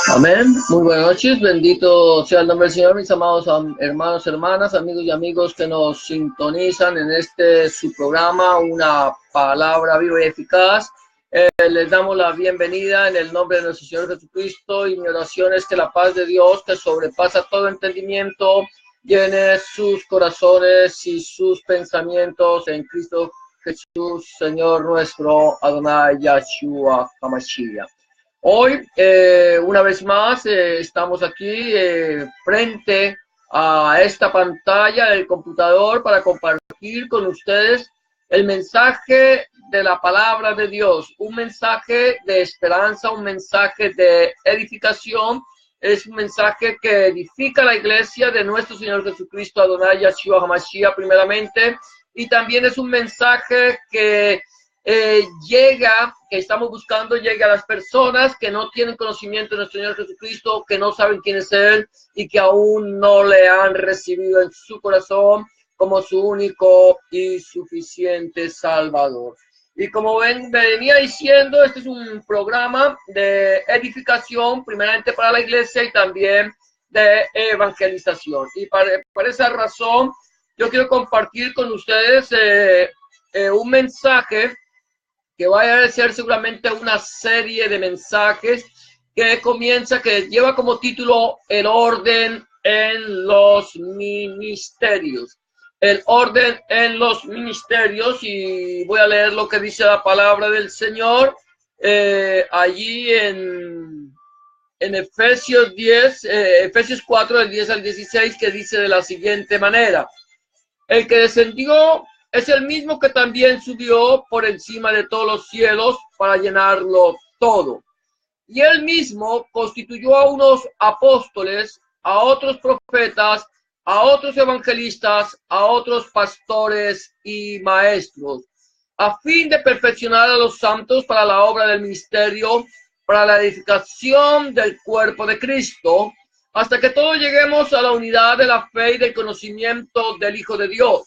Amén. Muy buenas noches. Bendito sea el nombre del Señor, mis amados hermanos, hermanas, amigos y amigos que nos sintonizan en su programa, Una Palabra Viva y Eficaz. Les damos la bienvenida en el nombre de nuestro Señor Jesucristo, y mi oración es que la paz de Dios, que sobrepasa todo entendimiento, llene sus corazones y sus pensamientos en Cristo Jesús, Señor nuestro, Adonai Yahshua HaMashiach. Hoy, una vez más, estamos aquí frente a esta pantalla del computador para compartir con ustedes el mensaje de la palabra de Dios, un mensaje de esperanza, un mensaje de edificación. Es un mensaje que edifica la iglesia de nuestro Señor Jesucristo, Adonai Yahshua HaMashiach primeramente, y también es un mensaje que que estamos buscando, llega a las personas que no tienen conocimiento de nuestro Señor Jesucristo, que no saben quién es Él y que aún no le han recibido en su corazón como su único y suficiente Salvador. Y como venía diciendo, este es un programa de edificación, primeramente para la iglesia y también de evangelización. Y por esa razón, yo quiero compartir con ustedes un mensaje que vaya a ser seguramente una serie de mensajes que lleva como título El orden en los ministerios. El orden en los ministerios, y voy a leer lo que dice la palabra del Señor allí en Efesios 10, Efesios 4, del 10 al 16, que dice de la siguiente manera: el que descendió es el mismo que también subió por encima de todos los cielos para llenarlo todo. Y él mismo constituyó a unos apóstoles, a otros profetas, a otros evangelistas, a otros pastores y maestros, a fin de perfeccionar a los santos para la obra del ministerio, para la edificación del cuerpo de Cristo, hasta que todos lleguemos a la unidad de la fe y del conocimiento del Hijo de Dios,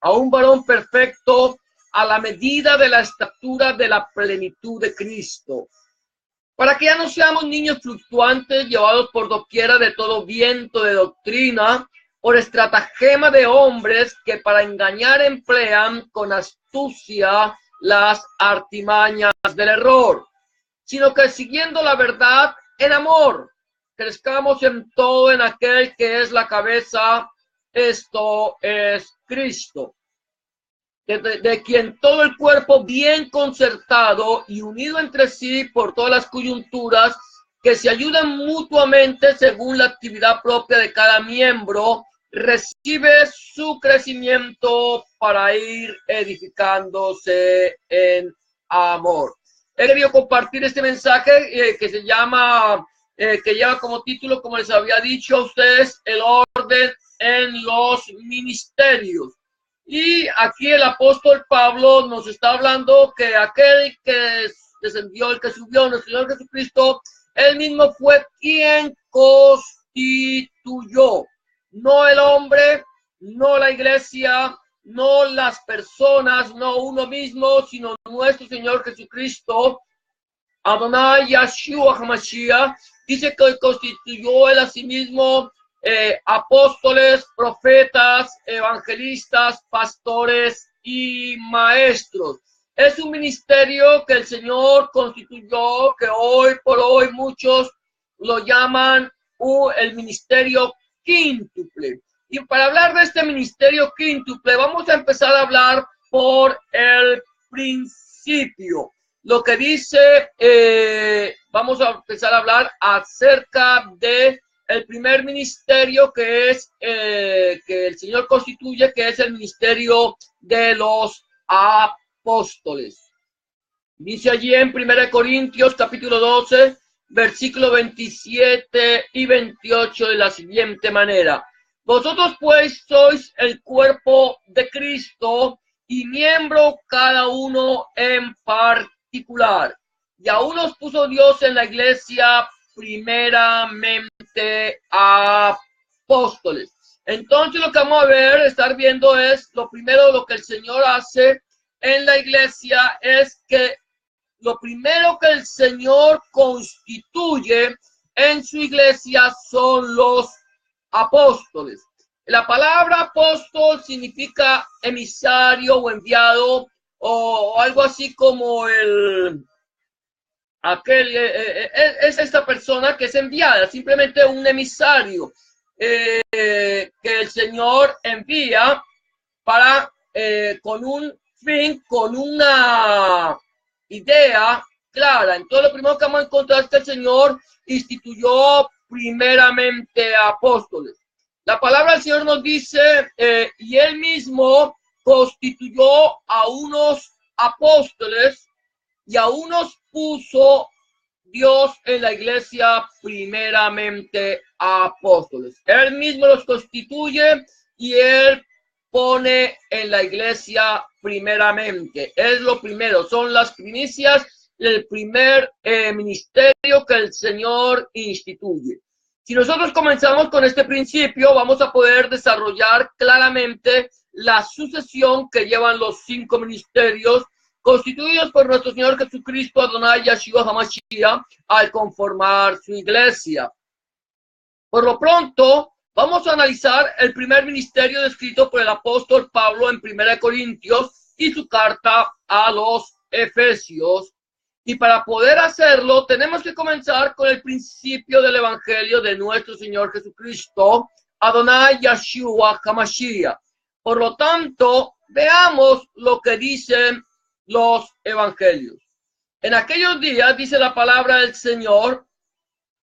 a un varón perfecto, a la medida de la estatura de la plenitud de Cristo, para que ya no seamos niños fluctuantes, llevados por doquiera de todo viento de doctrina, por estratagema de hombres que para engañar emplean con astucia las artimañas del error, sino que siguiendo la verdad en amor, crezcamos en todo en aquel que es la cabeza, esto es Cristo, de quien todo el cuerpo bien concertado y unido entre sí por todas las coyunturas, que se ayudan mutuamente según la actividad propia de cada miembro, recibe su crecimiento para ir edificándose en amor. He querido compartir este mensaje que se llama, que lleva como título, como les había dicho a ustedes, el orden en los ministerios. Y aquí el apóstol Pablo nos está hablando que aquel que descendió, el que subió, nuestro Señor Jesucristo, él mismo fue quien constituyó, no el hombre, no la iglesia, no las personas, no uno mismo, sino nuestro Señor Jesucristo, Adonai Yahshua HaMashiach. Dice que constituyó él a sí mismo apóstoles, profetas, evangelistas, pastores y maestros. Es un ministerio que el Señor constituyó, que hoy por hoy muchos lo llaman el ministerio quíntuple. Y para hablar de este ministerio quíntuple, vamos a empezar a hablar por el principio. Lo que dice, vamos a empezar a hablar acerca de el primer ministerio que es que el Señor constituye, que es el ministerio de los apóstoles. Dice allí en 1 Corintios capítulo 12, versículo 27 y 28 de la siguiente manera: vosotros pues sois el cuerpo de Cristo y miembro cada uno en particular. Y aún nos puso Dios en la iglesia primeramente apóstoles. Entonces lo que vamos a estar viendo es, lo primero, lo que el Señor hace en la iglesia es que lo primero que el Señor constituye en su iglesia son los apóstoles. La palabra apóstol significa emisario o enviado, o algo así como es esta persona que es enviada, simplemente un emisario que el Señor envía para con un fin, con una idea clara. Entonces lo primero que vamos a encontrar es que el Señor instituyó primeramente apóstoles. La palabra del Señor nos dice, y él mismo constituyó a unos apóstoles y a unos puso Dios en la iglesia primeramente apóstoles. Él mismo los constituye y él pone en la iglesia primeramente. Es lo primero, son las primicias, el primer ministerio que el Señor instituye. Si nosotros comenzamos con este principio, vamos a poder desarrollar claramente la sucesión que llevan los 5 ministerios constituidos por nuestro Señor Jesucristo, Adonai Yeshua HaMashiach, al conformar su iglesia. Por lo pronto, vamos a analizar el primer ministerio descrito por el apóstol Pablo en 1 Corintios y su carta a los Efesios. Y para poder hacerlo, tenemos que comenzar con el principio del evangelio de nuestro Señor Jesucristo, Adonai Yeshua HaMashiach. Por lo tanto, veamos lo que dicen los evangelios. En aquellos días, dice la palabra del Señor,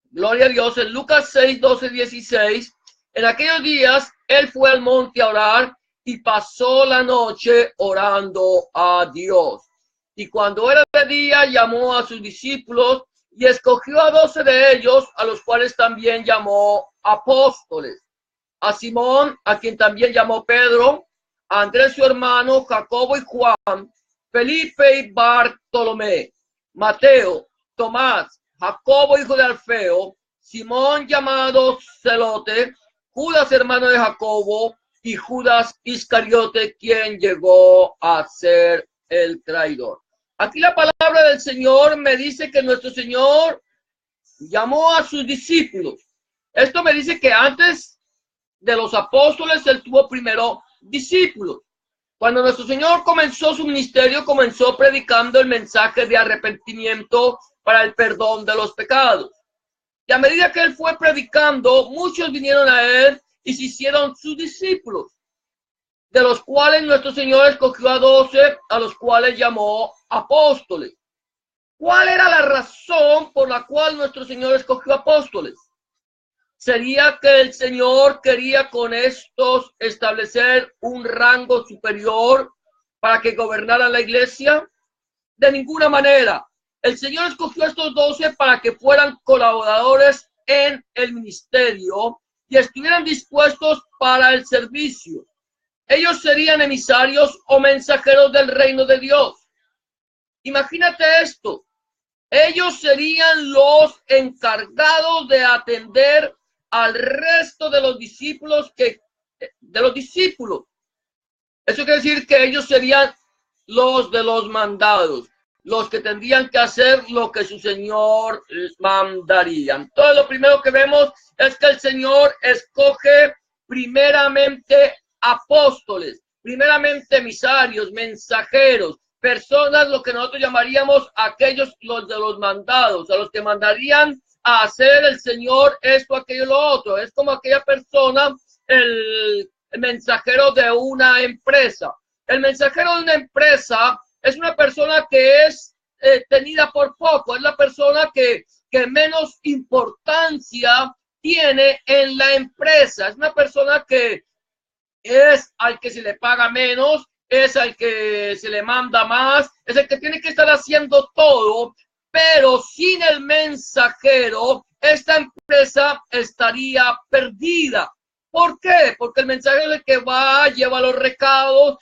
gloria a Dios, en Lucas 6, 12, 16, en aquellos días, él fue al monte a orar y pasó la noche orando a Dios. Y cuando era de día, llamó a sus discípulos y escogió a 12 de ellos, a los cuales también llamó apóstoles. A Simón, a quien también llamó Pedro, a Andrés su hermano, Jacobo y Juan, Felipe y Bartolomé, Mateo, Tomás, Jacobo hijo de Alfeo, Simón llamado Zelote, Judas hermano de Jacobo y Judas Iscariote, quien llegó a ser el traidor. Aquí la palabra del Señor me dice que nuestro Señor llamó a sus discípulos. Esto me dice que antes de los apóstoles, él tuvo primero discípulos. Cuando nuestro Señor comenzó su ministerio, comenzó predicando el mensaje de arrepentimiento para el perdón de los pecados. Y a medida que él fue predicando, muchos vinieron a él y se hicieron sus discípulos, de los cuales nuestro Señor escogió a 12, a los cuales llamó apóstoles. ¿Cuál era la razón por la cual nuestro Señor escogió apóstoles? ¿Sería que el Señor quería con estos establecer un rango superior para que gobernaran la iglesia? De ninguna manera. El Señor escogió a estos 12 para que fueran colaboradores en el ministerio y estuvieran dispuestos para el servicio. Ellos serían emisarios o mensajeros del reino de Dios. Imagínate esto. Ellos serían los encargados de atender al resto de los discípulos Eso quiere decir que ellos serían los de los mandados, los que tendrían que hacer lo que su Señor mandaría. Entonces, lo primero que vemos es que el Señor escoge primeramente apóstoles, primeramente emisarios, mensajeros, personas, lo que nosotros llamaríamos aquellos, los de los mandados, a los que mandarían a hacer el Señor esto, aquello, lo otro. Es como aquella persona, el mensajero de una empresa. El mensajero de una empresa es una persona que es tenida por poco, es la persona que menos importancia tiene en la empresa, es una persona que es al que se le paga menos, es al que se le manda más, es el que tiene que estar haciendo todo, pero sin el mensajero, esta empresa estaría perdida. ¿Por qué? Porque el mensajero es el que va, lleva los recados,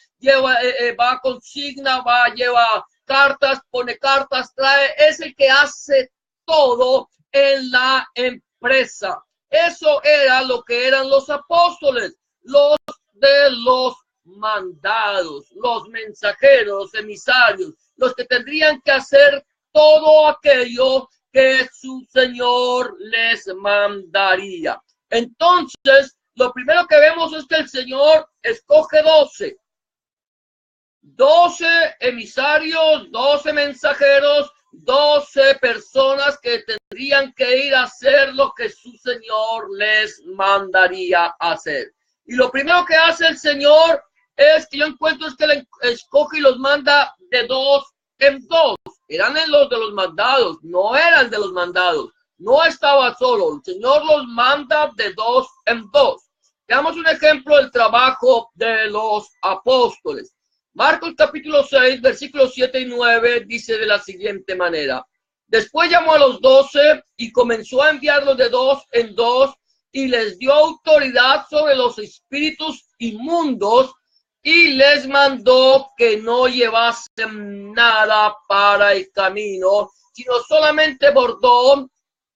va, consigna, lleva cartas, pone cartas, trae, es el que hace todo en la empresa. Eso era lo que eran los apóstoles, los de los mandados, los mensajeros, emisarios, los que tendrían que hacer todo aquello que su Señor les mandaría. Entonces, lo primero que vemos es que el Señor escoge 12 emisarios, 12 mensajeros, 12 personas que tendrían que ir a hacer lo que su Señor les mandaría hacer. Y lo primero que hace el Señor es que yo encuentro es que le escoge y los manda de 2 en 2. Eran los de los mandados, no eran de los mandados. No estaba solo. El Señor los manda de 2 en 2. Veamos un ejemplo del trabajo de los apóstoles. Marcos capítulo 6, versículos 7 y 9 dice de la siguiente manera. Después llamó a los 12 y comenzó a enviarlos de 2 en 2 y les dio autoridad sobre los espíritus inmundos y les mandó que no llevasen nada para el camino, sino solamente bordón,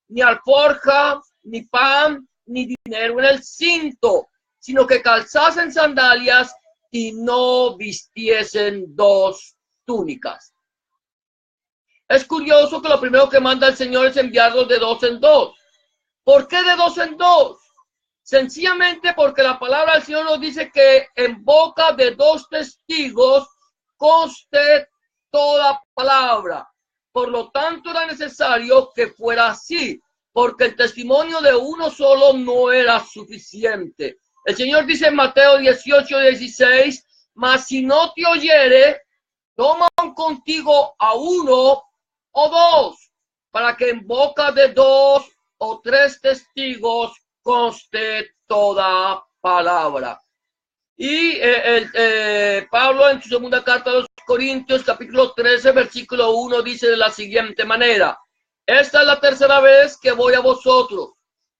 ni alforja, ni pan, ni dinero en el cinto, sino que calzasen sandalias y no vistiesen 2 túnicas. Es curioso que lo primero que manda el Señor es enviarlos de 2 en 2. ¿Por qué de 2 en 2? Sencillamente porque la palabra del Señor nos dice que en boca de 2 testigos conste toda palabra. Por lo tanto, era necesario que fuera así, porque el testimonio de uno solo no era suficiente. El Señor dice en Mateo 18:16, mas si no te oyere, toma contigo a 1 o 2, para que en boca de 2 o 3 testigos conste toda palabra. Y Pablo en su segunda carta a los Corintios, capítulo 13, versículo 1, dice de la siguiente manera: esta es la tercera vez que voy a vosotros.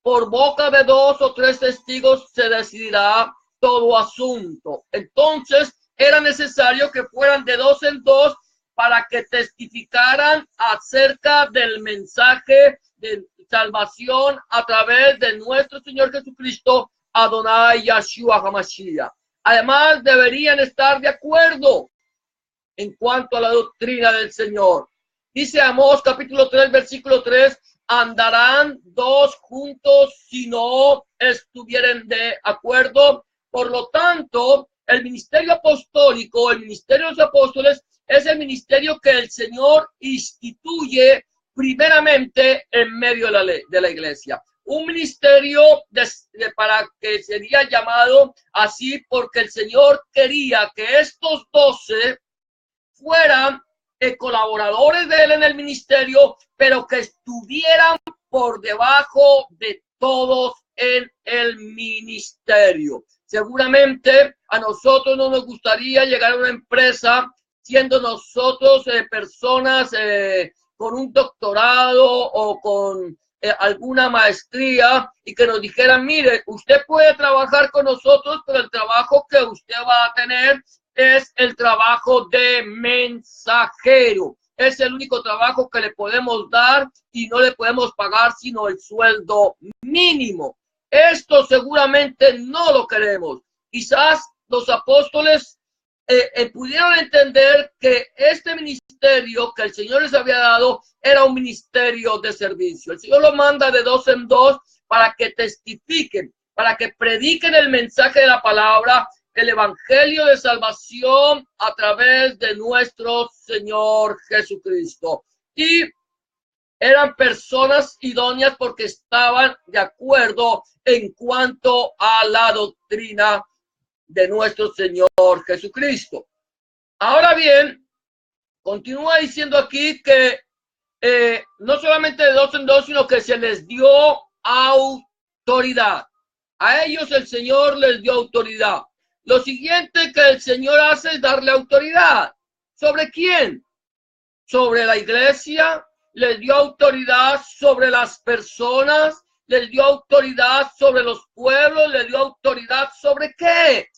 Por boca de 2 o 3 testigos se decidirá todo asunto. Entonces era necesario que fueran de 2 en 2 para que testificaran acerca del mensaje de salvación a través de nuestro Señor Jesucristo, Adonai Yahshua HaMashiach. Además, deberían estar de acuerdo en cuanto a la doctrina del Señor. Dice Amós capítulo 3, versículo 3, andarán 2 juntos si no estuvieren de acuerdo. Por lo tanto, el ministerio apostólico, el ministerio de los apóstoles, es el ministerio que el Señor instituye primeramente en medio de la iglesia. Un ministerio para que sería llamado así porque el Señor quería que estos 12 fueran colaboradores de él en el ministerio, pero que estuvieran por debajo de todos en el ministerio. Seguramente a nosotros no nos gustaría llegar a una empresa siendo nosotros personas con un doctorado o con alguna maestría y que nos dijeran, mire, usted puede trabajar con nosotros, pero el trabajo que usted va a tener es el trabajo de mensajero. Es el único trabajo que le podemos dar y no le podemos pagar sino el sueldo mínimo. Esto seguramente no lo queremos. Quizás los apóstoles pudieron entender que este ministerio que el Señor les había dado era un ministerio de servicio. El Señor lo manda de 2 en 2 para que testifiquen, para que prediquen el mensaje de la palabra, el evangelio de salvación a través de nuestro Señor Jesucristo. Y eran personas idóneas porque estaban de acuerdo en cuanto a la doctrina de nuestro Señor Jesucristo. Ahora bien, continúa diciendo aquí que no solamente de 2 en 2, sino que se les dio autoridad. A ellos el Señor les dio autoridad. Lo siguiente que el Señor hace es darle autoridad. ¿Sobre quién? Sobre la iglesia. Les dio autoridad sobre las personas. Les dio autoridad sobre los pueblos. Les dio autoridad sobre qué.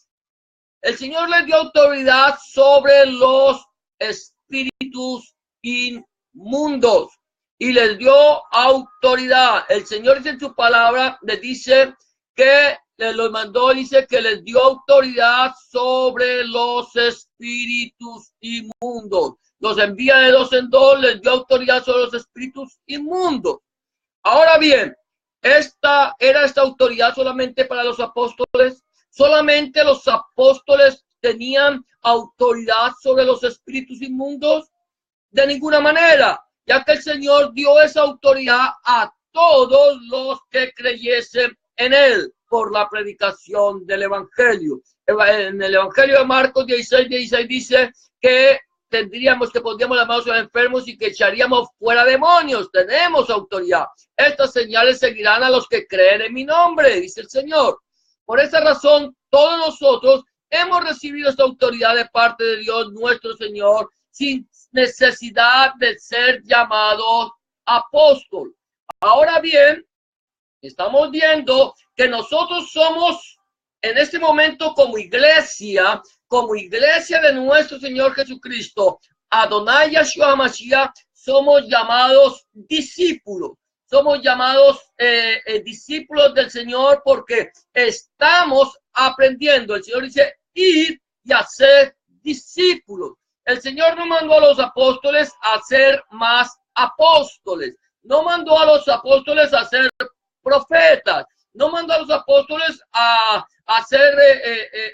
El Señor les dio autoridad sobre los espíritus inmundos. Y les dio autoridad. El Señor dice en su palabra, les dice que los mandó, dice que les dio autoridad sobre los espíritus inmundos. los envía de dos en dos, les dio autoridad sobre los espíritus inmundos. Ahora bien, esta autoridad solamente para los apóstoles. Solamente los apóstoles tenían autoridad sobre los espíritus inmundos. De ninguna manera, ya que el Señor dio esa autoridad a todos los que creyesen en él por la predicación del evangelio. En el evangelio de Marcos 16 dice que pondríamos las manos a los enfermos y que echaríamos fuera demonios. Tenemos autoridad. Estas señales seguirán a los que creen en mi nombre, dice el Señor. Por esa razón, todos nosotros hemos recibido esta autoridad de parte de Dios nuestro Señor, sin necesidad de ser llamados apóstol. Ahora bien, estamos viendo que nosotros somos en este momento como iglesia de nuestro Señor Jesucristo, Adonai Yahshua Mashiach, somos llamados discípulos. Somos llamados discípulos del Señor porque estamos aprendiendo. El Señor dice, ir y hacer discípulos. El Señor no mandó a los apóstoles a ser más apóstoles. No mandó a los apóstoles a ser profetas. No mandó a los apóstoles a ser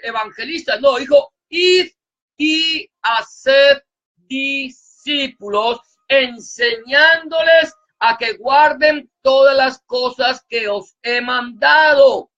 evangelistas. No, dijo, ir y hacer discípulos, enseñándoles a que guarden todas las cosas que os he mandado.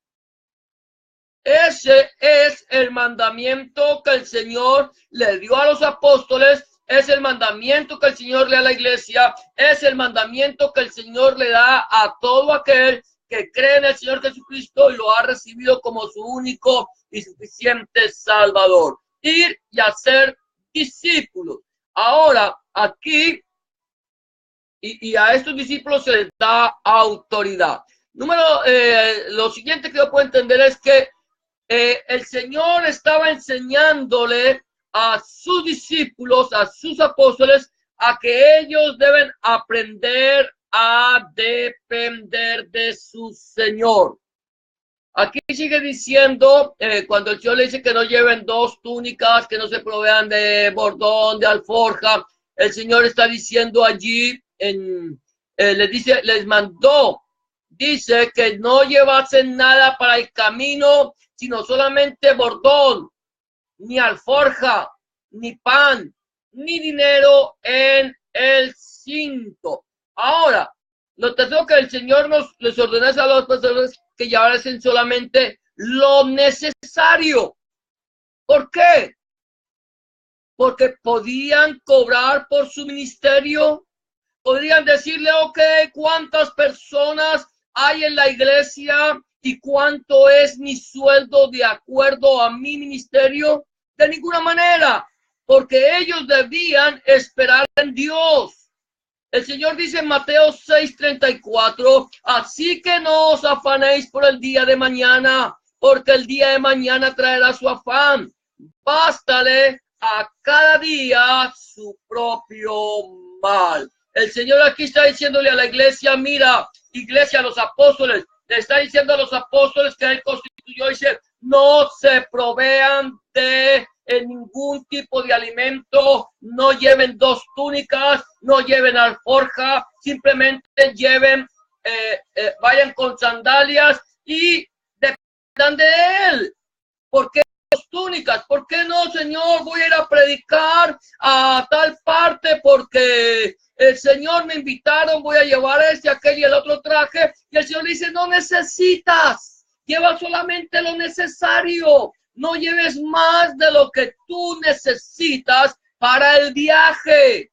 Ese es el mandamiento que el Señor le dio a los apóstoles, es el mandamiento que el Señor le da a la iglesia, es el mandamiento que el Señor le da a todo aquel que cree en el Señor Jesucristo y lo ha recibido como su único y suficiente Salvador. Ir y hacer discípulos. Ahora, aquí, y a estos discípulos se les da autoridad. Lo siguiente que yo puedo entender es que el Señor estaba enseñándole a sus discípulos, a sus apóstoles, a que ellos deben aprender a depender de su Señor. Aquí sigue diciendo, cuando el Señor le dice que no lleven dos túnicas, que no se provean de bordón, de alforja, el Señor está diciendo allí, les mandó, dice que no llevasen nada para el camino, sino solamente bordón, ni alforja, ni pan, ni dinero en el cinto. Ahora, lo tercero que el Señor les ordenó a las personas que llevasen solamente lo necesario. ¿Por qué? Porque podían cobrar por su ministerio. Podrían decirle, ok, ¿cuántas personas hay en la iglesia y cuánto es mi sueldo de acuerdo a mi ministerio? De ninguna manera, porque ellos debían esperar en Dios. El Señor dice en Mateo 6:34, así que no os afanéis por el día de mañana, porque el día de mañana traerá su afán. Bástale a cada día su propio mal. El Señor aquí está diciéndole a la iglesia, mira, iglesia, a los apóstoles, le está diciendo a los apóstoles que él constituyó, dice, no se provean de ningún tipo de alimento, no lleven dos túnicas, no lleven alforja, simplemente vayan con sandalias y dependan de él. ¿Por qué dos túnicas? ¿Por qué no, Señor? Voy a ir a predicar a tal parte porque el Señor me invitaron, voy a llevar aquel y el otro traje. Y el Señor dice, no necesitas, lleva solamente lo necesario. No lleves más de lo que tú necesitas para el viaje.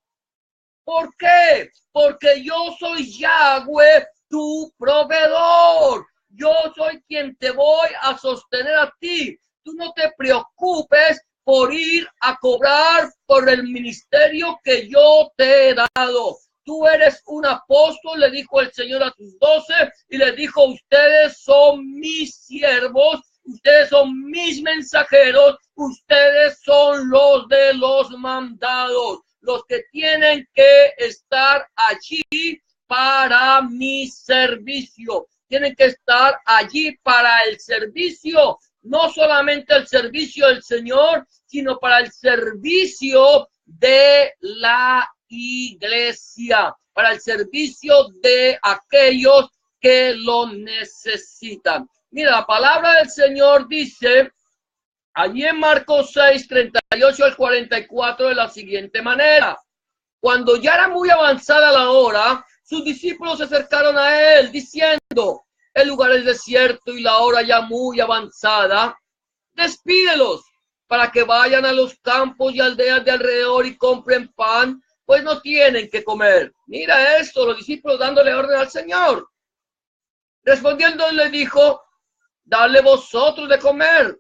¿Por qué? Porque yo soy Yahweh, tu proveedor. Yo soy quien te voy a sostener a ti. Tú no te preocupes por ir a cobrar por el ministerio que yo te he dado. Tú eres un apóstol, le dijo el Señor a sus 12, y les dijo, ustedes son mis siervos, ustedes son mis mensajeros, ustedes son los de los mandados, los que tienen que estar allí para mi servicio. Tienen que estar allí para el servicio, no solamente el servicio del Señor, sino para el servicio de la iglesia, para el servicio de aquellos que lo necesitan. Mira, la palabra del Señor dice allí en Marcos 6, 38 al 44 de la siguiente manera: cuando ya era muy avanzada la hora, sus discípulos se acercaron a él diciendo: el lugar es desierto y la hora ya muy avanzada. Despídelos para que vayan a los campos y aldeas de alrededor y compren pan, pues no tienen que comer. Mira esto, los discípulos dándole orden al Señor. Respondiendo le dijo: dale vosotros de comer.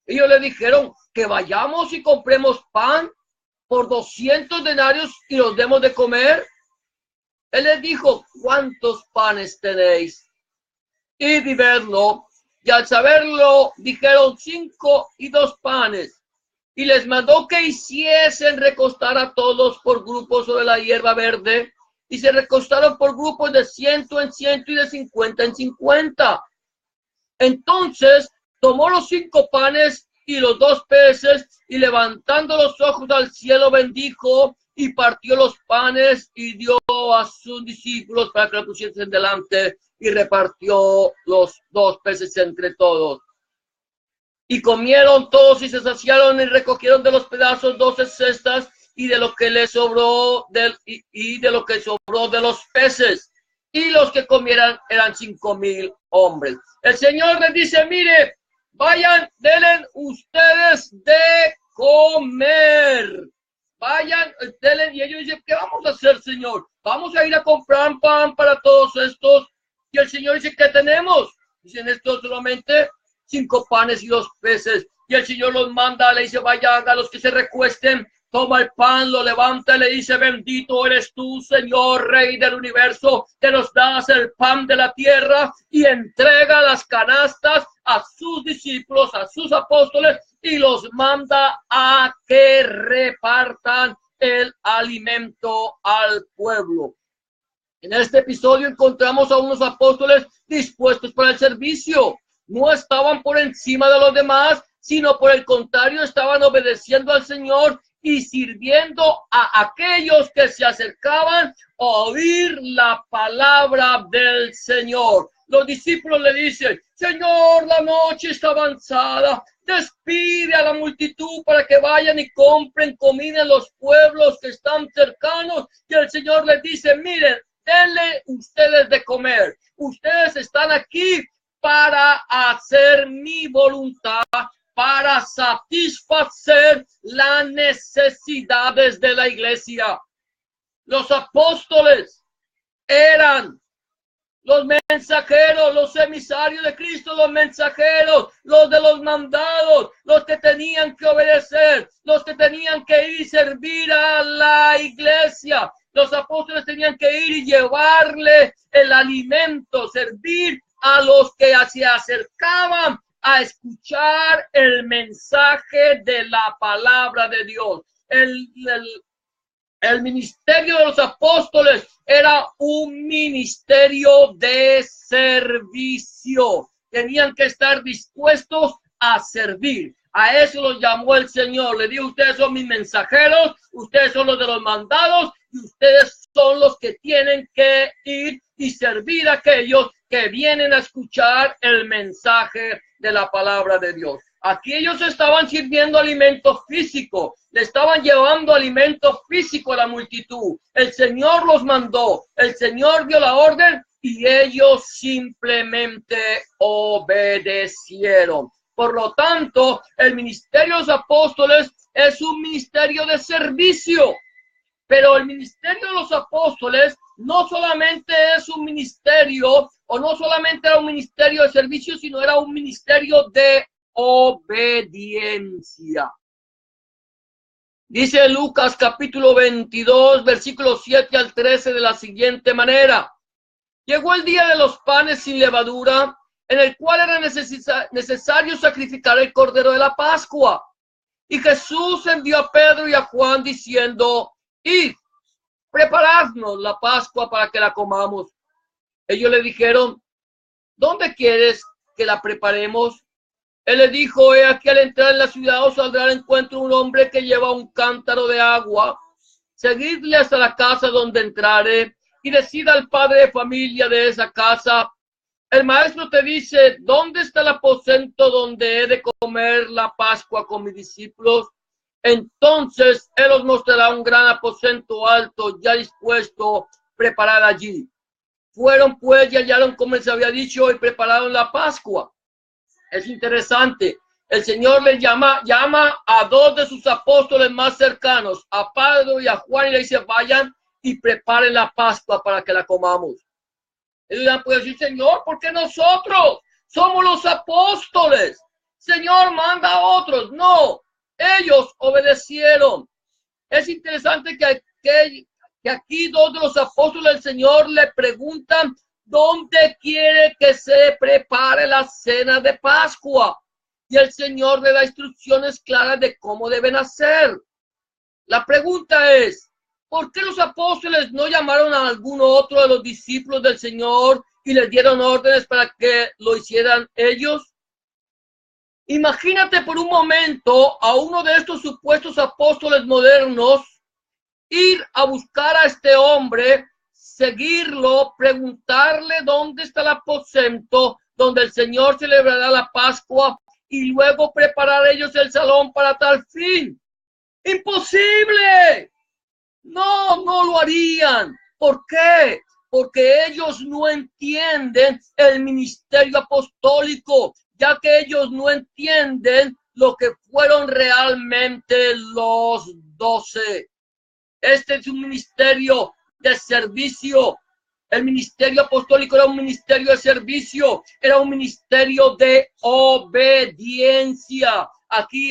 Ellos le dijeron: que vayamos y compremos pan por 200 denarios y los demos de comer. Él les dijo: ¿cuántos panes tenéis? Y vedlo. Y al saberlo, dijeron: 5 y 2 panes. Y les mandó que hiciesen recostar a todos por grupos sobre la hierba verde. Y se recostaron por grupos de 100 en 100 y de 50 en 50. Entonces tomó los 5 panes y los 2 peces, y levantando los ojos al cielo, bendijo y partió los panes y dio a sus discípulos para que lo pusiesen delante, y repartió los 2 peces entre todos. Y comieron todos y se saciaron y recogieron de los pedazos 12 cestas y de lo que les sobró y de lo que sobró de los peces. Y los que comieran eran 5,000 hombres. El Señor les dice: mire, vayan, denle ustedes de comer. Vayan, denle. Y ellos dicen: ¿qué vamos a hacer, Señor? Vamos a ir a comprar pan para todos estos. Y el Señor dice: ¿qué tenemos? Dicen: esto solamente 5 panes y 2 peces. Y el Señor los manda, le dice: vayan a los que se recuesten, toma el pan, lo levanta y le dice: bendito eres tú, Señor, Rey del universo, que nos das el pan de la tierra. Y entrega las canastas a sus discípulos, a sus apóstoles, y los manda a que repartan el alimento al pueblo. En este episodio encontramos a unos apóstoles dispuestos para el servicio. No estaban por encima de los demás, sino por el contrario, estaban obedeciendo al Señor y sirviendo a aquellos que se acercaban a oír la palabra del Señor. Los discípulos le dicen: Señor, la noche está avanzada, despide a la multitud para que vayan y compren comida en los pueblos que están cercanos. Y el Señor les dice: miren, denle ustedes de comer. Ustedes están aquí para hacer mi voluntad, para satisfacer las necesidades de la iglesia. Los apóstoles eran los mensajeros, los emisarios de Cristo, los mensajeros, los de los mandados, los que tenían que obedecer, los que tenían que ir y servir a la iglesia. Los apóstoles tenían que ir y llevarle el alimento, servir a los que se acercaban a escuchar el mensaje de la palabra de Dios. El ministerio de los apóstoles era un ministerio de servicio. Tenían que estar dispuestos a servir. A eso los llamó el Señor. Le dijo: ustedes son mis mensajeros, ustedes son los de los mandados, y ustedes son los que tienen que ir y servir a aquellos que vienen a escuchar el mensaje de la palabra de Dios. Aquí ellos estaban sirviendo alimento físico, le estaban llevando alimento físico a la multitud. El Señor los mandó, el Señor dio la orden y ellos simplemente obedecieron. Por lo tanto, el ministerio de los apóstoles es un ministerio de servicio. Pero el ministerio de los apóstoles no solamente es un ministerio, o no solamente era un ministerio de servicio, sino era un ministerio de obediencia. Dice Lucas capítulo 22, versículos 7 al 13 de la siguiente manera: llegó el día de los panes sin levadura, en el cual era necesario sacrificar el cordero de la Pascua. Y Jesús envió a Pedro y a Juan diciendo: id, preparadnos la Pascua para que la comamos. Ellos le dijeron: ¿dónde quieres que la preparemos? Él le dijo, he aquí al entrar en la ciudad os saldrá al encuentro un hombre que lleva un cántaro de agua. Seguidle hasta la casa donde entrare y decida al padre de familia de esa casa, el maestro te dice, ¿dónde está el aposento donde he de comer la Pascua con mis discípulos? Entonces él os mostrará un gran aposento alto, ya dispuesto, preparado allí. Fueron pues y hallaron como les había dicho y prepararon la Pascua. Es interesante. El Señor les llama a dos de sus apóstoles más cercanos, a Pedro y a Juan, y le dice, vayan y preparen la Pascua para que la comamos. Ellos pueden decir, Señor, ¿por qué nosotros? Somos los apóstoles. Señor, manda a otros. No, ellos obedecieron. Es interesante que aquí dos de los apóstoles del Señor le preguntan, ¿dónde quiere que se prepare la cena de Pascua? Y el Señor le da instrucciones claras de cómo deben hacer. La pregunta es, ¿por qué los apóstoles no llamaron a algún otro de los discípulos del Señor y les dieron órdenes para que lo hicieran ellos? Imagínate por un momento a uno de estos supuestos apóstoles modernos ir a buscar a este hombre, seguirlo, preguntarle dónde está el aposento donde el Señor celebrará la Pascua y luego preparar ellos el salón para tal fin. ¡Imposible! No lo harían. ¿Por qué? Porque ellos no entienden el ministerio apostólico, ya que ellos no entienden lo que fueron realmente los 12. Este es un ministerio de servicio. El ministerio apostólico era un ministerio de servicio, era un ministerio de obediencia. Aquí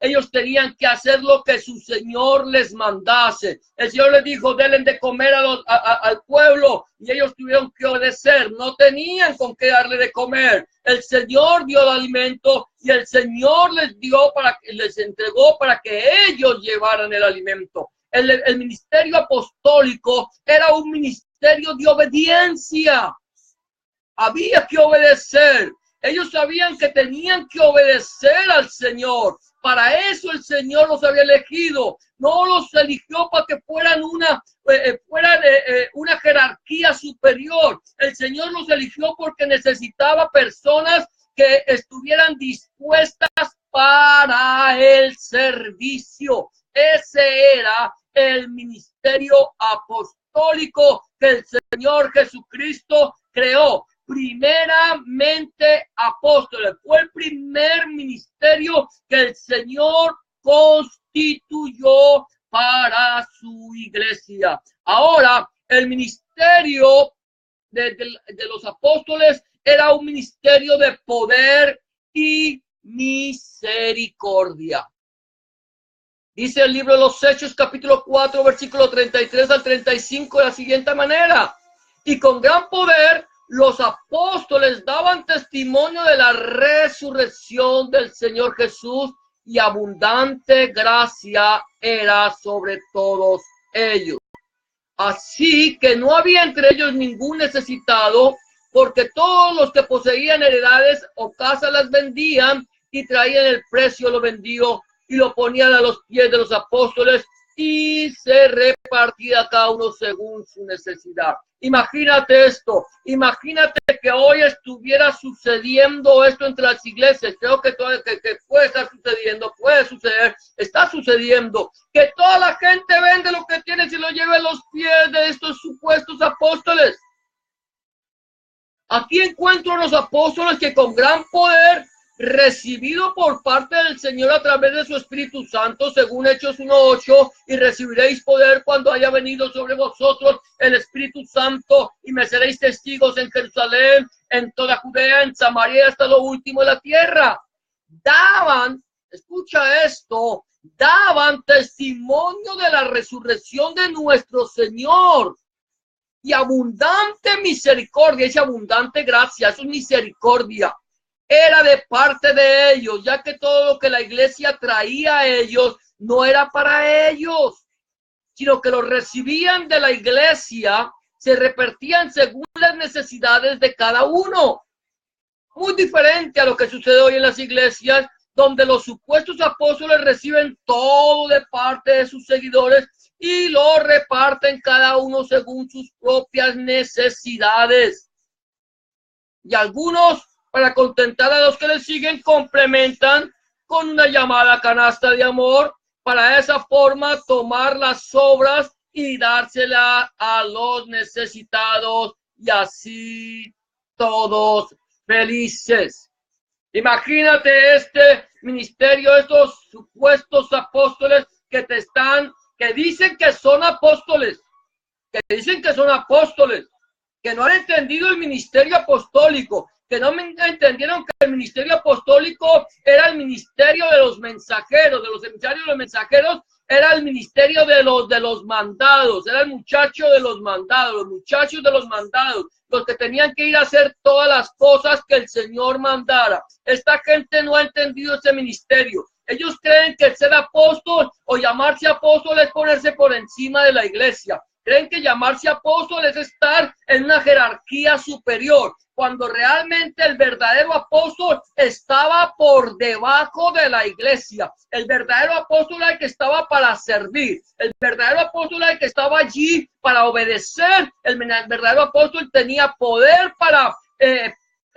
ellos tenían que hacer lo que su Señor les mandase. El Señor les dijo, denle de comer al pueblo, y ellos tuvieron que obedecer. No tenían con qué darle de comer. El Señor dio el alimento y el Señor les entregó para que ellos llevaran el alimento. El ministerio apostólico era un ministerio de obediencia. Había que obedecer. Ellos sabían que tenían que obedecer al Señor. Para eso el Señor los había elegido. No los eligió para que fueran una jerarquía superior. El Señor los eligió porque necesitaba personas que estuvieran dispuestas para el servicio. Ese era el ministerio apostólico que el Señor Jesucristo creó. Primeramente apóstoles. Fue el primer ministerio que el Señor constituyó para su iglesia. Ahora, el ministerio de los apóstoles era un ministerio de poder y misericordia. Dice el libro de los Hechos, capítulo 4, versículo 33 al 35, de la siguiente manera. Y con gran poder los apóstoles daban testimonio de la resurrección del Señor Jesús, y abundante gracia era sobre todos ellos. Así que no había entre ellos ningún necesitado, porque todos los que poseían heredades o casas las vendían y traían el precio, lo vendió y lo ponían a los pies de los apóstoles, y se repartía cada uno según su necesidad. Imagínate esto, imagínate que hoy estuviera sucediendo esto entre las iglesias. Creo que puede estar sucediendo, puede suceder, está sucediendo, que toda la gente vende lo que tiene y lo lleva a los pies de estos supuestos apóstoles. Aquí encuentro a los apóstoles que con gran poder recibido por parte del Señor a través de su Espíritu Santo, según Hechos 1:8, y recibiréis poder cuando haya venido sobre vosotros el Espíritu Santo, y me seréis testigos en Jerusalén, en toda Judea, en Samaria, hasta lo último de la tierra. Escucha esto, daban testimonio de la resurrección de nuestro Señor. Y abundante misericordia, esa abundante gracia, eso es misericordia, era de parte de ellos, ya que todo lo que la iglesia traía a ellos no era para ellos, sino que lo recibían de la iglesia, se repartían según las necesidades de cada uno. Muy diferente a lo que sucede hoy en las iglesias, donde los supuestos apóstoles reciben todo de parte de sus seguidores y lo reparten cada uno según sus propias necesidades. Y algunos, para contentar a los que les siguen, complementan con una llamada canasta de amor, para de esa forma tomar las sobras y dársela a los necesitados, y así todos felices. Imagínate este ministerio, estos supuestos apóstoles que dicen que son apóstoles, que no han entendido el ministerio apostólico, que no entendieron que el ministerio apostólico era el ministerio de los mensajeros, de los emisarios de los mensajeros, era el ministerio de los mandados, era el muchacho de los mandados, los muchachos de los mandados, los que tenían que ir a hacer todas las cosas que el Señor mandara. Esta gente no ha entendido ese ministerio. Ellos creen que ser apóstol o llamarse apóstol es ponerse por encima de la iglesia. Creen que llamarse apóstol es estar en una jerarquía superior, cuando realmente el verdadero apóstol estaba por debajo de la iglesia. El verdadero apóstol era el que estaba para servir. El verdadero apóstol era el que estaba allí para obedecer. El verdadero apóstol tenía poder para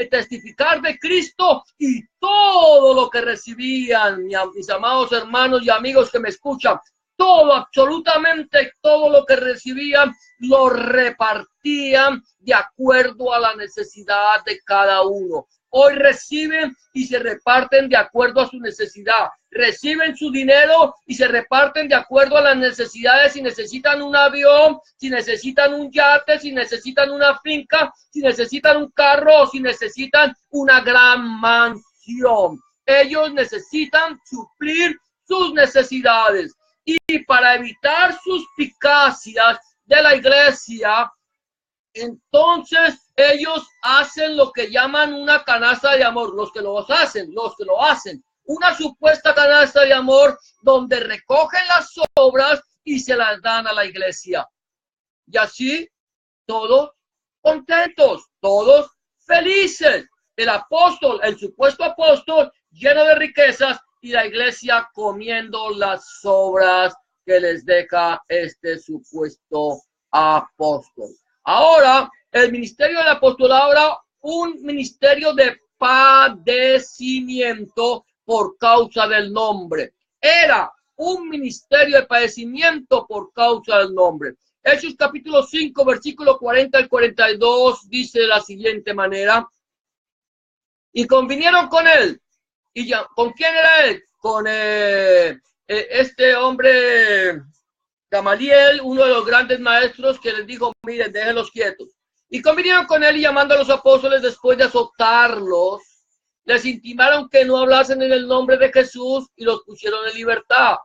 testificar de Cristo, y todo lo que recibían, mis amados hermanos y amigos que me escuchan, todo, absolutamente todo lo que recibían, lo repartían de acuerdo a la necesidad de cada uno. Hoy reciben y se reparten de acuerdo a su necesidad. Reciben su dinero y se reparten de acuerdo a las necesidades. Si necesitan un avión, si necesitan un yate, si necesitan una finca, si necesitan un carro o si necesitan una gran mansión. Ellos necesitan suplir sus necesidades. Y para evitar suspicacias de la iglesia, entonces ellos hacen lo que llaman una canasta de amor. Los que lo hacen, una supuesta canasta de amor donde recogen las sobras y se las dan a la iglesia. Y así todos contentos, todos felices. El apóstol, el supuesto apóstol, lleno de riquezas, y la iglesia comiendo las sobras que les deja este supuesto apóstol. Ahora, el ministerio del apostolado era un ministerio de padecimiento por causa del nombre. Era un ministerio de padecimiento por causa del nombre. Hechos capítulo 5, versículo 40 al 42, dice de la siguiente manera: y convinieron con él. ¿Y ya, con quién era él? Con este hombre Gamaliel, uno de los grandes maestros, que les dijo: miren, déjenlos quietos. Y convinieron con él, y llamando a los apóstoles, después de azotarlos, les intimaron que no hablasen en el nombre de Jesús, y los pusieron en libertad.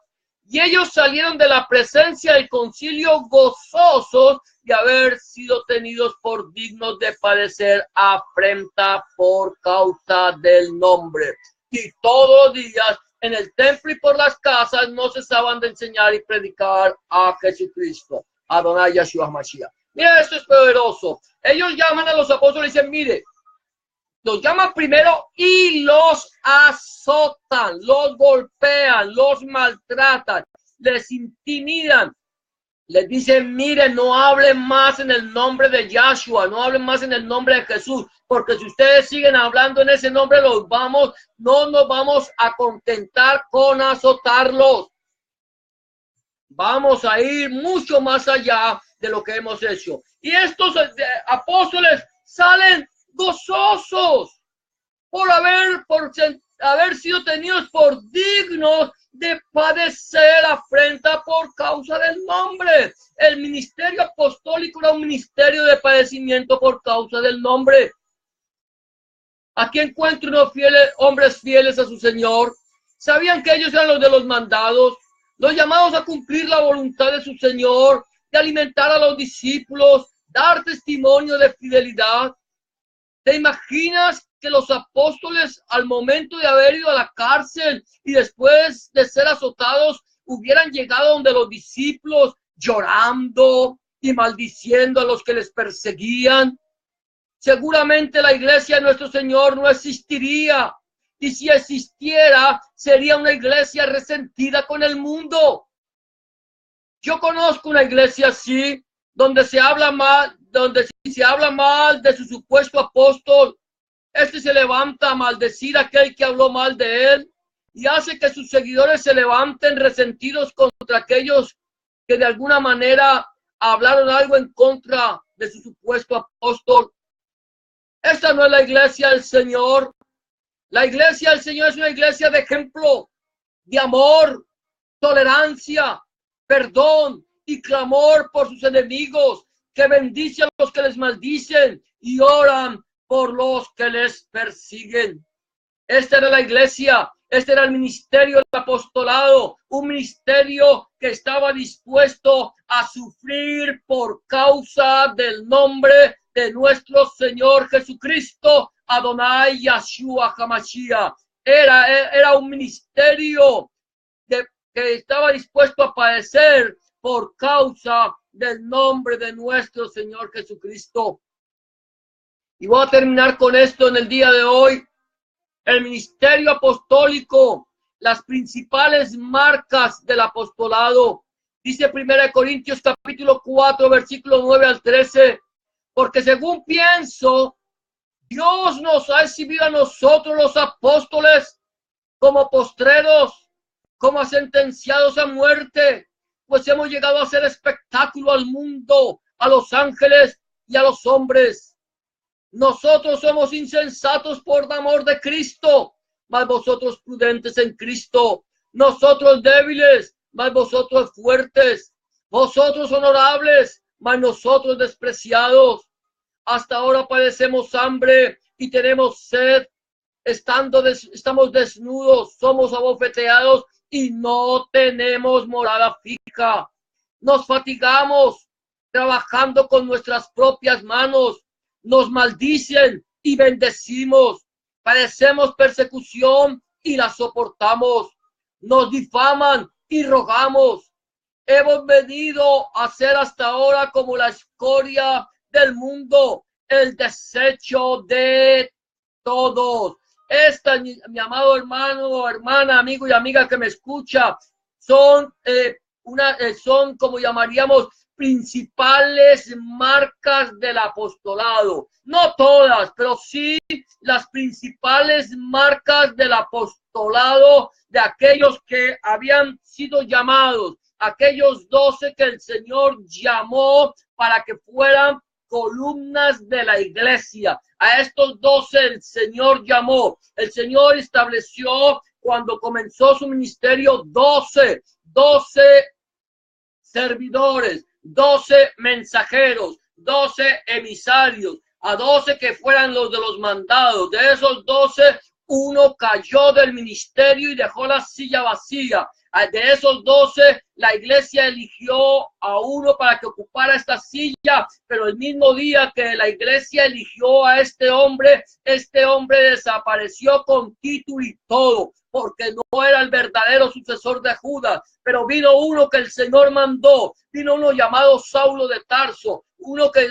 Y ellos salieron de la presencia del concilio gozosos de haber sido tenidos por dignos de padecer afrenta por causa del nombre. Y todos los días en el templo y por las casas no cesaban de enseñar y predicar a Jesucristo, Adonai Yeshua Mashiach. Mira, esto es poderoso. Ellos llaman a los apóstoles y dicen: mire, los llaman primero y los azotan, los golpean, los maltratan, les intimidan. Les dicen: miren, no hablen más en el nombre de Yahshua, no hablen más en el nombre de Jesús, porque si ustedes siguen hablando en ese nombre, no nos vamos a contentar con azotarlos. Vamos a ir mucho más allá de lo que hemos hecho. Y estos apóstoles salen gozosos por haber sido tenidos por dignos de padecer afrenta por causa del nombre. El ministerio apostólico era un ministerio de padecimiento por causa del nombre. Aquí encuentro unos hombres fieles a su Señor. Sabían que ellos eran los de los mandados, los llamados a cumplir la voluntad de su Señor, de alimentar a los discípulos, dar testimonio de fidelidad. ¿Te imaginas que los apóstoles, al momento de haber ido a la cárcel y después de ser azotados, hubieran llegado donde los discípulos llorando y maldiciendo a los que les perseguían? seguramente la iglesia de nuestro Señor no existiría. Y si existiera, sería una iglesia resentida con el mundo. Yo conozco una iglesia así, donde se habla mal, donde si se habla mal de su supuesto apóstol, este se levanta a maldecir a aquel que habló mal de él y hace que sus seguidores se levanten resentidos contra aquellos que de alguna manera hablaron algo en contra de su supuesto apóstol. Esta no es la iglesia del Señor. La iglesia del Señor es una iglesia de ejemplo, de amor, tolerancia, perdón y clamor por sus enemigos, que bendice a los que les maldicen y oran por los que les persiguen. Esta era la iglesia, este era el ministerio del apostolado, un ministerio que estaba dispuesto a sufrir por causa del nombre de nuestro Señor Jesucristo, Adonai Yahshua HaMashiach. Era un ministerio que estaba dispuesto a padecer por causa del nombre de nuestro Señor Jesucristo. Y voy a terminar con esto en el día de hoy. El ministerio apostólico, las principales marcas del apostolado. Dice 1 Corintios capítulo 4, versículo 9 al 13. Porque según pienso, Dios nos ha exhibido a nosotros los apóstoles como postreros, como sentenciados a muerte, pues hemos llegado a hacer espectáculo al mundo, a los ángeles y a los hombres. Nosotros somos insensatos por amor de Cristo, mas vosotros prudentes en Cristo. Nosotros débiles, mas vosotros fuertes. Vosotros honorables, mas nosotros despreciados. Hasta ahora padecemos hambre y tenemos sed. Estamos desnudos, somos abofeteados y no tenemos morada fija. Nos fatigamos trabajando con nuestras propias manos. Nos maldicen y bendecimos. Padecemos persecución y la soportamos. Nos difaman y rogamos. Hemos venido a ser hasta ahora como la escoria del mundo, el desecho de todos. Esta, mi amado hermano, hermana, amigo y amiga que me escucha, son como llamaríamos principales marcas del apostolado. No todas, pero sí las principales marcas del apostolado de aquellos que habían sido llamados, aquellos 12 que el Señor llamó para que fueran columnas de la iglesia. A estos 12 el Señor llamó. El Señor estableció cuando comenzó su ministerio 12 servidores, 12 mensajeros, 12 emisarios, a 12 que fueran los de los mandados. De esos 12, uno cayó del ministerio y dejó la silla vacía. De esos 12, la iglesia eligió a uno para que ocupara esta silla, pero el mismo día que la iglesia eligió a este hombre desapareció con título y todo, porque no era el verdadero sucesor de Judas. Pero vino uno que el Señor mandó, vino uno llamado Saulo de Tarso, uno que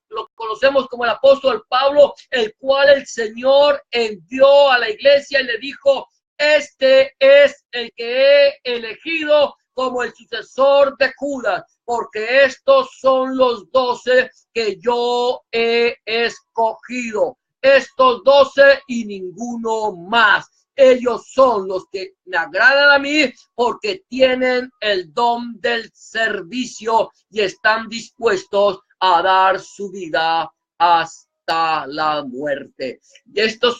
lo conocemos como el apóstol Pablo, el cual el Señor envió a la iglesia y le dijo: este es el que he elegido como el sucesor de Judas, porque estos son los 12 que yo he escogido. Estos 12 y ninguno más. Ellos son los que me agradan a mí porque tienen el don del servicio y están dispuestos a dar su vida hasta la muerte. Y estos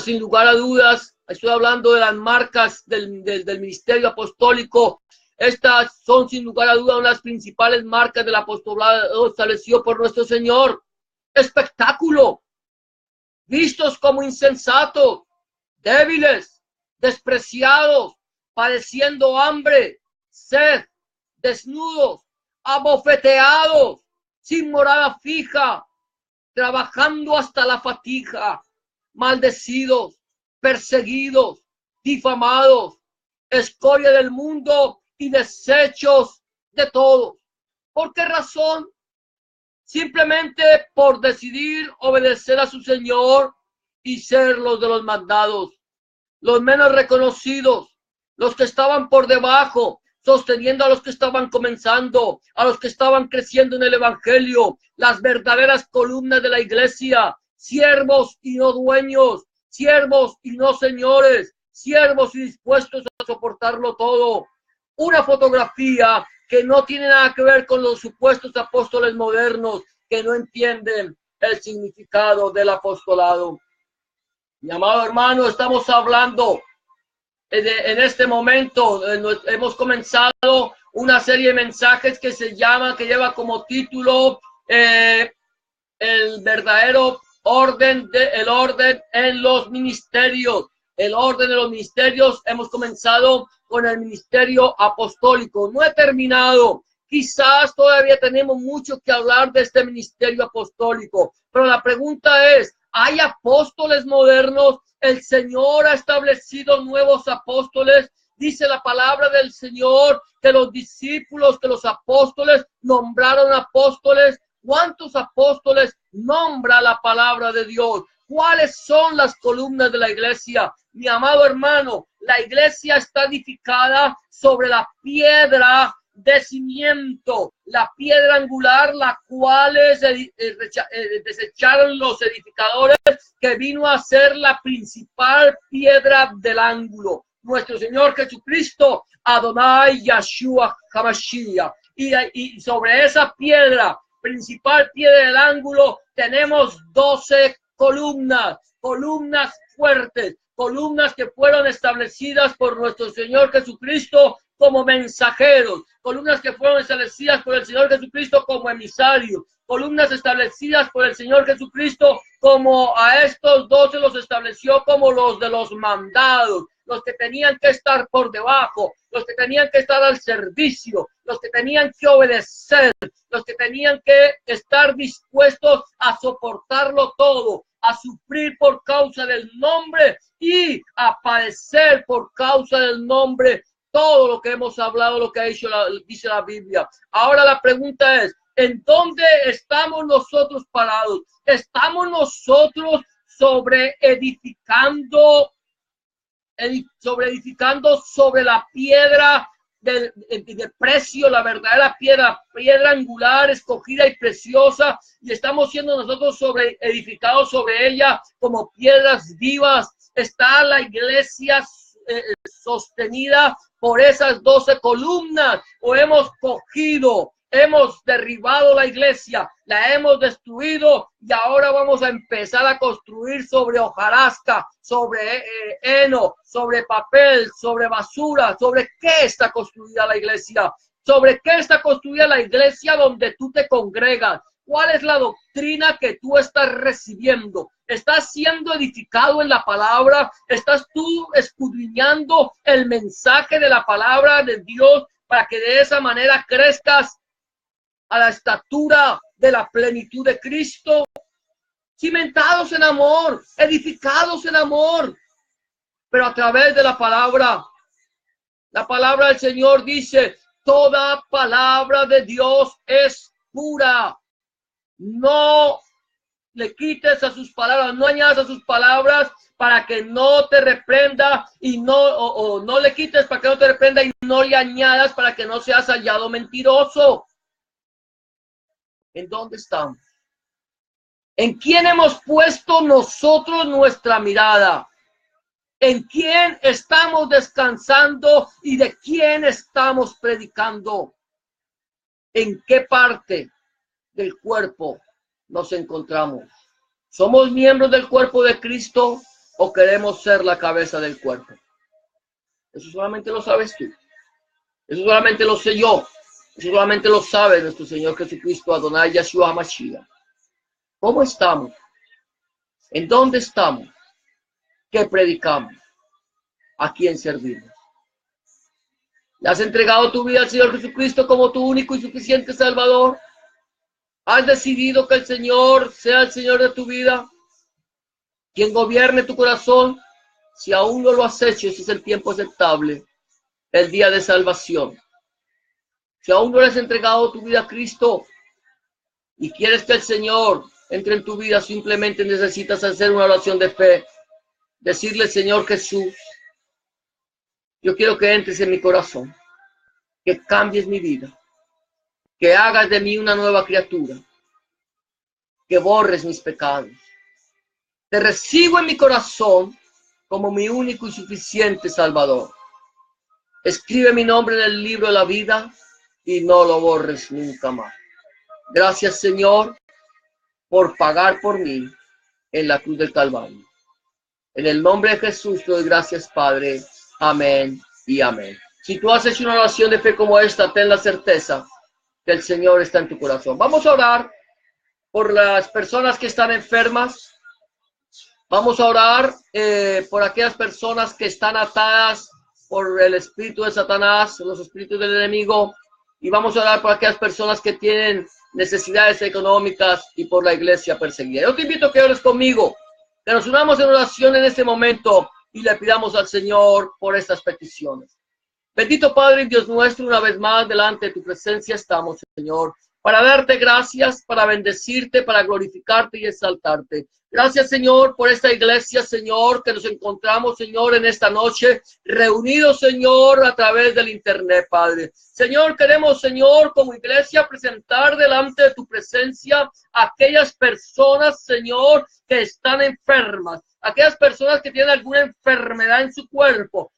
sin lugar a dudas, estoy hablando de las marcas del ministerio apostólico. Estas son sin lugar a dudas las principales marcas del apostolado establecido por nuestro Señor. Espectáculo, vistos como insensatos, débiles, despreciados, padeciendo hambre, sed, desnudos, abofeteados, sin morada fija, trabajando hasta la fatiga, maldecidos, perseguidos, difamados, escoria del mundo y desechos de todos. ¿Por qué razón? simplemente por decidir obedecer a su Señor y ser los de los mandados, los menos reconocidos, los que estaban por debajo, sosteniendo a los que estaban comenzando, a los que estaban creciendo en el evangelio, las verdaderas columnas de la iglesia, siervos y no dueños, siervos y no señores, siervos y dispuestos a soportarlo todo. Una fotografía que no tiene nada que ver con los supuestos apóstoles modernos que no entienden el significado del apostolado. Mi amado hermano, estamos hablando en este momento, hemos comenzado una serie de mensajes que lleva como título el verdadero orden, el orden en los ministerios. El orden de los ministerios, hemos comenzado con el ministerio apostólico. No he terminado. Quizás todavía tenemos mucho que hablar de este ministerio apostólico, pero la pregunta es, ¿hay apóstoles modernos? El Señor ha establecido nuevos apóstoles. Dice la palabra del Señor que los discípulos, que los apóstoles nombraron apóstoles. ¿Cuántos apóstoles nombra la palabra de Dios? ¿Cuáles son las columnas de la iglesia? Mi amado hermano, la iglesia está edificada sobre la piedra de cimiento, la piedra angular, la cual desecharon los edificadores, que vino a ser la principal piedra del ángulo. Nuestro Señor Jesucristo, Adonai Yeshua HaMashiach. Y sobre esa piedra, principal piedra del ángulo, tenemos 12 columnas fuertes, columnas que fueron establecidas por nuestro Señor Jesucristo como mensajeros, columnas que fueron establecidas por el Señor Jesucristo como emisarios, columnas establecidas por el Señor Jesucristo como a estos 12 los estableció como los de los mandados, los que tenían que estar por debajo, los que tenían que estar al servicio, los que tenían que obedecer, los que tenían que estar dispuestos a soportarlo todo, a sufrir por causa del nombre y a padecer por causa del nombre. Todo lo que hemos hablado, lo que dice la Biblia. Ahora la pregunta es, ¿en dónde estamos nosotros parados? ¿Estamos nosotros edificando sobre la piedra de precio, la verdadera piedra angular, escogida y preciosa, y estamos siendo nosotros edificados sobre ella como piedras vivas? ¿Está la iglesia sostenida por esas 12 columnas, o hemos derribado la iglesia, la hemos destruido y ahora vamos a empezar a construir sobre hojarasca, sobre heno, sobre papel, sobre basura? ¿Sobre qué está construida la iglesia? ¿Sobre qué está construida la iglesia donde tú te congregas? ¿Cuál es la doctrina que tú estás recibiendo? ¿Estás siendo edificado en la palabra? ¿Estás tú escudriñando el mensaje de la palabra de Dios para que de esa manera crezcas a la estatura de la plenitud de Cristo? Cimentados en amor, edificados en amor, pero a través de la palabra. La palabra del Señor dice, toda palabra de Dios es pura. No le quites a sus palabras, no añadas a sus palabras para que no te reprenda y no le quites para que no te reprenda y no le añadas para que no seas hallado mentiroso. ¿En dónde estamos? ¿En quién hemos puesto nosotros nuestra mirada? ¿En quién estamos descansando y de quién estamos predicando? ¿En qué parte del cuerpo nos encontramos? ¿Somos miembros del cuerpo de Cristo o queremos ser la cabeza del cuerpo? Eso solamente lo sabes tú. Eso solamente lo sé yo. Eso solamente lo sabe nuestro Señor Jesucristo, Adonai Yeshua HaMashiach. ¿Cómo estamos? ¿En dónde estamos? ¿Qué predicamos? ¿A quién servimos? ¿Le has entregado tu vida al Señor Jesucristo como tu único y suficiente Salvador? ¿Has decidido que el Señor sea el Señor de tu vida? ¿Quien gobierne tu corazón? Si aún no lo has hecho, ese es el tiempo aceptable, el día de salvación. Si aún no le has entregado tu vida a Cristo, y quieres que el Señor entre en tu vida, simplemente necesitas hacer una oración de fe. Decirle, Señor Jesús, yo quiero que entres en mi corazón, que cambies mi vida, que hagas de mí una nueva criatura, que borres mis pecados. Te recibo en mi corazón como mi único y suficiente Salvador. Escribe mi nombre en el libro de la vida y no lo borres nunca más. Gracias, Señor, por pagar por mí en la cruz del Calvario. En el nombre de Jesús te doy gracias, Padre. Amén y amén. Si tú has hecho una oración de fe como esta, ten la certeza que el Señor está en tu corazón. Vamos a orar por las personas que están enfermas. Vamos a orar por aquellas personas que están atadas por el espíritu de Satanás, los espíritus del enemigo. Y vamos a orar por aquellas personas que tienen necesidades económicas y por la iglesia perseguida. Yo te invito a que ores conmigo, que nos unamos en oración en este momento y le pidamos al Señor por estas peticiones. Bendito Padre y Dios nuestro, una vez más delante de tu presencia estamos, Señor, para darte gracias, para bendecirte, para glorificarte y exaltarte. Gracias, Señor, por esta iglesia, Señor, que nos encontramos, Señor, en esta noche, reunidos, Señor, a través del internet, Padre. Señor, queremos, Señor, como iglesia, presentar delante de tu presencia a aquellas personas, Señor, que están enfermas, aquellas personas que tienen alguna enfermedad en su cuerpo,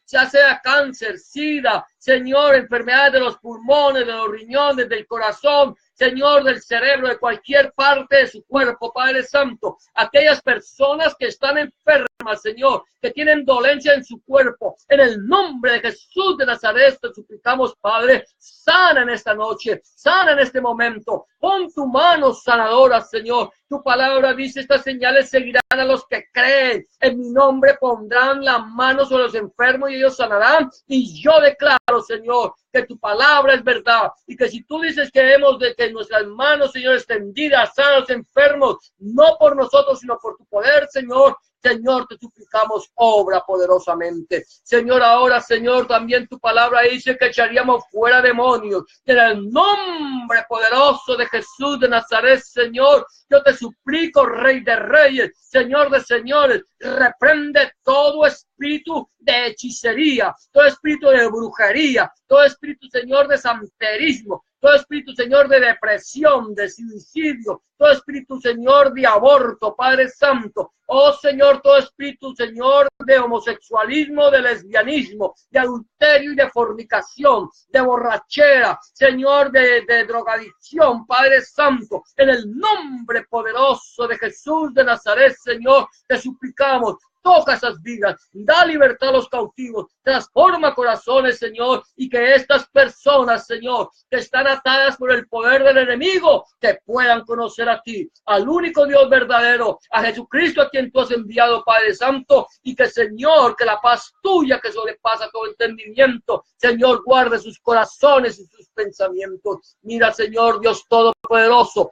ya sea cáncer, sida, Señor, enfermedades de los pulmones, de los riñones, del corazón, Señor, del cerebro, de cualquier parte de su cuerpo, Padre Santo, aquellas personas que están enfermas, Señor, que tienen dolencia en su cuerpo, en el nombre de Jesús de Nazaret, te suplicamos, Padre, sana en esta noche, sana en este momento, pon tu mano sanadora, Señor. Tu palabra dice, estas señales seguirán a los que creen, en mi nombre pondrán la mano sobre los enfermos y ellos sanarán, y yo declaro, Señor, que tu palabra es verdad, y que si tú dices que hemos de que nuestras manos, Señor, extendidas a los enfermos, no por nosotros, sino por tu poder, Señor, Señor, te suplicamos, obra poderosamente. Señor, ahora, Señor, también tu palabra dice que echaríamos fuera demonios. En el nombre poderoso de Jesús de Nazaret, Señor, yo te suplico, Rey de Reyes, Señor de Señores, reprende todo espíritu de hechicería, todo espíritu de brujería, todo espíritu, Señor, de santerismo, todo espíritu, Señor, de depresión, de suicidio, todo espíritu, Señor, de aborto, Padre Santo. Oh, Señor, todo espíritu, Señor, de homosexualismo, de lesbianismo, de adulterio y de fornicación, de borrachera, Señor, de drogadicción, Padre Santo. En el nombre poderoso de Jesús de Nazaret, Señor, te suplicamos. Toca esas vidas, da libertad a los cautivos, transforma corazones, Señor, y que estas personas, Señor, que están atadas por el poder del enemigo, te puedan conocer a ti, al único Dios verdadero, a Jesucristo a quien tú has enviado, Padre Santo, y que, Señor, que la paz tuya que sobrepasa todo entendimiento, Señor, guarde sus corazones y sus pensamientos. Mira, Señor, Dios Todopoderoso,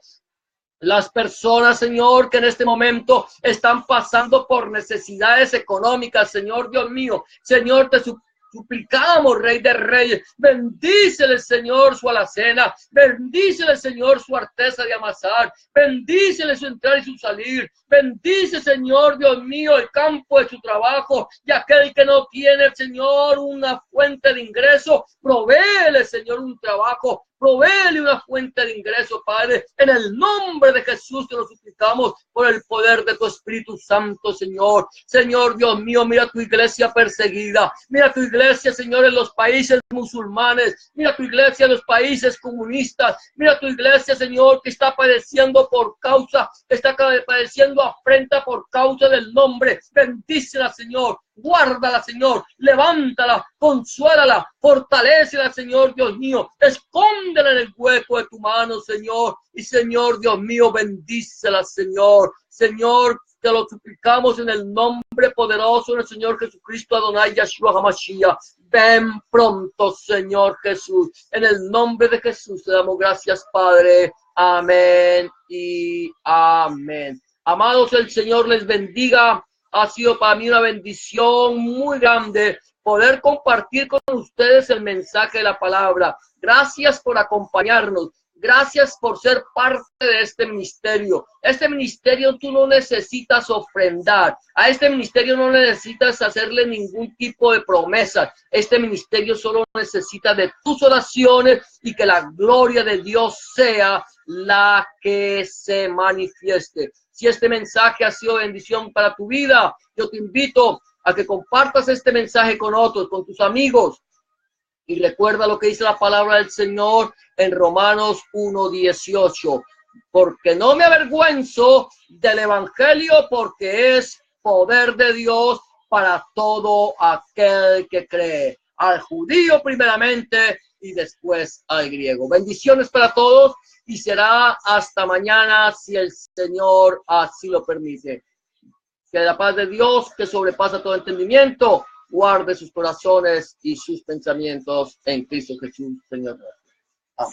las personas, Señor, que en este momento están pasando por necesidades económicas, Señor, Dios mío, Señor, te suplicamos, Rey de Reyes, bendícele, Señor, su alacena, bendícele, Señor, su artesa de amasar, bendícele su entrar y su salir, bendice, Señor, Dios mío, el campo de su trabajo, y aquel que no tiene, Señor, una fuente de ingreso, provéele, Señor, un trabajo, provéele una fuente de ingreso, Padre, en el nombre de Jesús te lo suplicamos por el poder de tu Espíritu Santo, Señor. Señor Dios mío, mira tu iglesia perseguida, mira tu iglesia, Señor, en los países musulmanes, mira tu iglesia en los países comunistas, mira tu iglesia, Señor, que está padeciendo por causa, está padeciendo afrenta por causa del nombre. Bendícela, Señor. Guárdala, Señor, levántala, consuélala, fortalécela, Señor Dios mío, escóndela en el hueco de tu mano, Señor, y Señor Dios mío, bendícela, Señor, Señor, te lo suplicamos en el nombre poderoso del Señor Jesucristo, Adonai Yahshua HaMashiach. Ven pronto, Señor Jesús, en el nombre de Jesús te damos gracias, Padre, amén y amén. Amados, el Señor les bendiga. Ha sido para mí una bendición muy grande poder compartir con ustedes el mensaje de la palabra. Gracias por acompañarnos. Gracias por ser parte de este ministerio. Este ministerio tú no necesitas ofrendar. A este ministerio no necesitas hacerle ningún tipo de promesa. Este ministerio solo necesita de tus oraciones y que la gloria de Dios sea la que se manifieste. Si este mensaje ha sido bendición para tu vida, yo te invito a que compartas este mensaje con otros, con tus amigos. Y recuerda lo que dice la palabra del Señor en Romanos 1:18. Porque no me avergüenzo del evangelio, porque es poder de Dios para todo aquel que cree. Al judío primeramente y después al griego. Bendiciones para todos y será hasta mañana si el Señor así lo permite. Que la paz de Dios, que sobrepasa todo entendimiento, guarde sus corazones y sus pensamientos en Cristo Jesús, Señor. Amén.